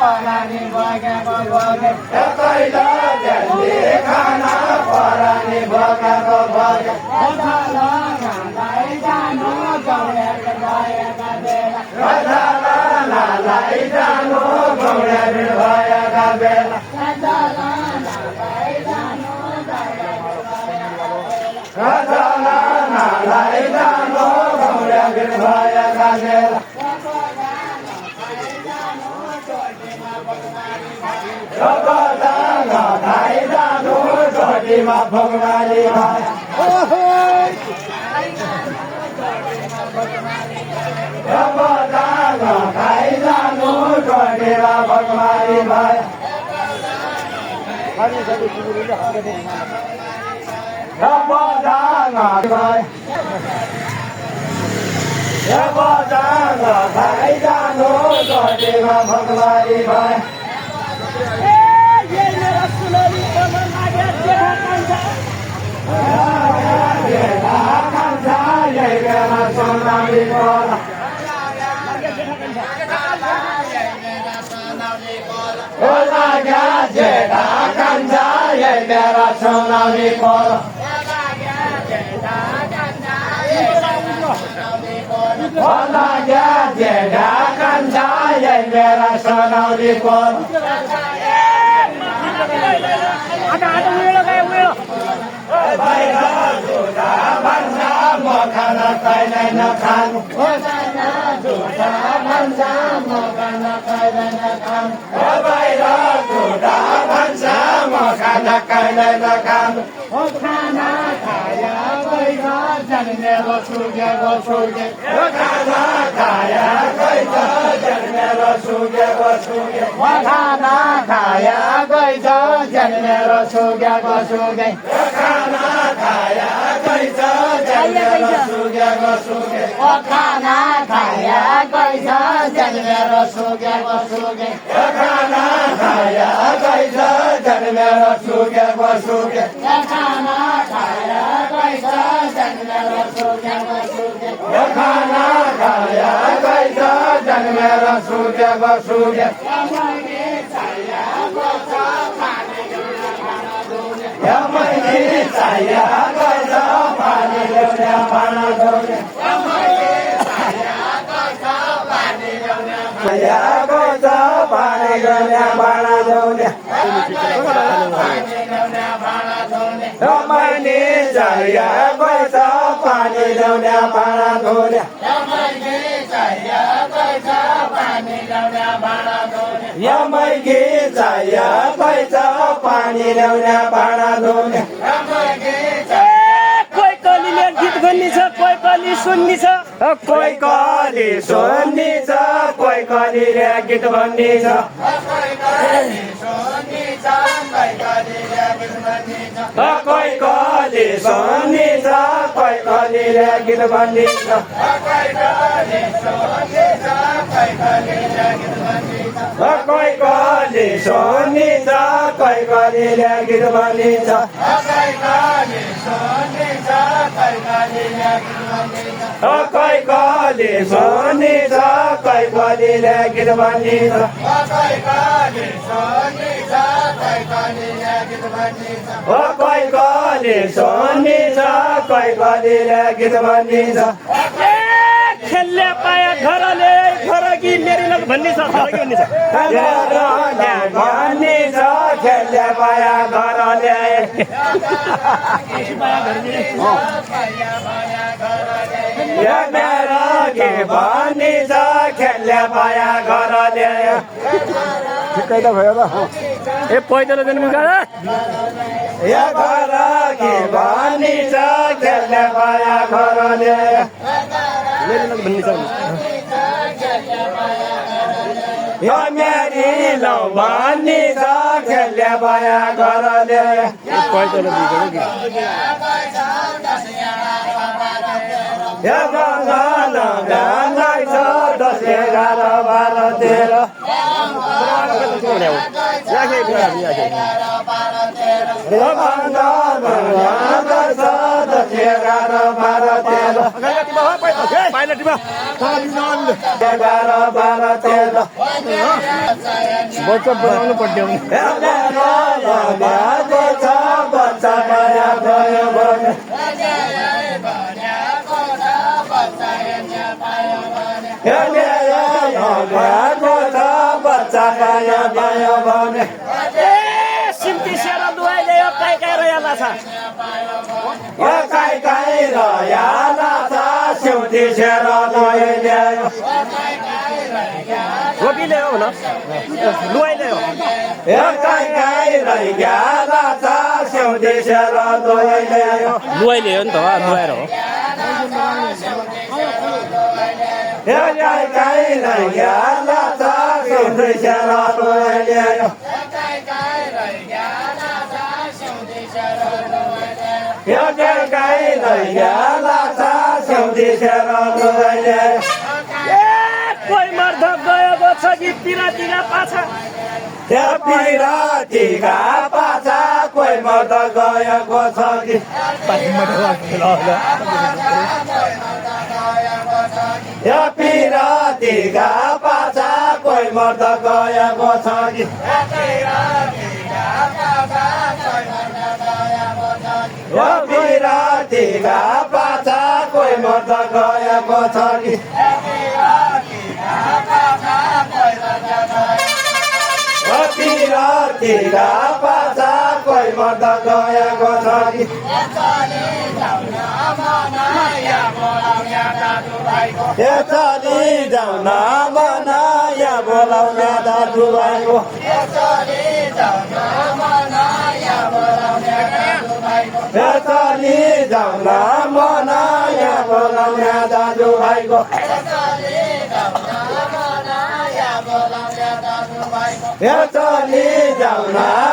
परानी भोगेको भोगे कैला जल्दी खाना परानी भोगेको भोगे रथालाई जानु गौडे भएका बेला रथालाई जानु गौडे भएका बेला रथालाई जानु गौडे भएका बेला चोटीमा भगवानी भाया खाइ जानु चोटीमा भगवानी भाया खाइ जानु चोटीमा भगवानी भाया खाना खाइलाई नखान बाहिर झुटा भन्सा म खाना खाइलाई नखान खाना खाया गइछ जन्मेरो सुगेको सुगे खाना खाया गइछ जन्मेरो सुगेको सुगे खाना खाया गइछ जन्मेरो सुगेको सुगे खाना खाया गइछ जन्मेरो सुगेको सुगे खाना खाया गइछ जन्मेरो सुगेको सुगे खाना खाया गइछ जन्मेरो सुगेको सुगे खाना खाया गइछ जन्मेरो सुगेको सुगे खाना खाया गइछ जन्मेरो सुगेको सुगे मैले चाहिया गइछ पानी ल्याउने भाँडा धुने चाहिया गइछ पानी ल्याउने भाँडा धुने मैले चाहिया गइछ पानी ल्याउने भाँडा धुने यमैकी चाहिया गइछ पानी ल्याउने भाँडा धुने कोही कलीले गीत भन्ने छ कोही कली सुन्ने छ कोही कली सुन्ने छ कोही कलीले गीत भन्ने छ कोही कली सुन्ने छ कोही कलीले गीत भन्ने छ कोही कली सुन्ने छ कोही कलीले गीत भन्ने छ कोही कली सुन्ने छ कोही कलीले गीत भन्ने छ कोही कली सुन्ने छ कोही कलीले गीत भन्ने छ खेल्ने पाया घरले घरकी मेरी लग भन्ने छ घरकी भन्ने छ भन्ने छ खेल्ने पाया घरले मेरो के भन्ने छ खेल्ने पाया घरले ठिकै त भयो त ए पैदल जानु गाडा या घर के भन्ने छ खेल्ने पाया घरले मेरी लग भन्ने छ यो मेरी लौ भन्ने छ खेल्ने पाया घरले पैदल दिएको या गङ्गन गानै छ 10 11 12 13 11 12 13 बच्चा बनाउनु पड्यो बच्चा माया भयो भने बच्चा माया भयो भने सिम्ती सेरा दुवाई ल्यायो काई काई रयाला छ काई काई रयाला छ सिउती सेर ल्यायो रोटी ल्यायो न दुवाई ल्यायो काई काई रयाला छ सिउती सेर ल्यायो दुवाई ल्यायो नि त दुवाएर हो काई काई रयाला छ सिउती सेर ल्यायो गाई लैयाला छ सिउती सेर ल्यायो कोही मर्द गएको छ कि पिरातीका पाछा पिरातीका पाछा कोही मर्द गएको छ कि पिरातीका पाछा कोही मर्द गएको छ कि पिरातीका पाछा कोही मर्द गएको छ कि पिरातीका पाछा कोही मर्द गएको छ कि चली जाउँ न मनाया बोलाउने दाजुभाइको चली जाउँ न मनाया बोलाउने दाजुभाइको चली जाउँ न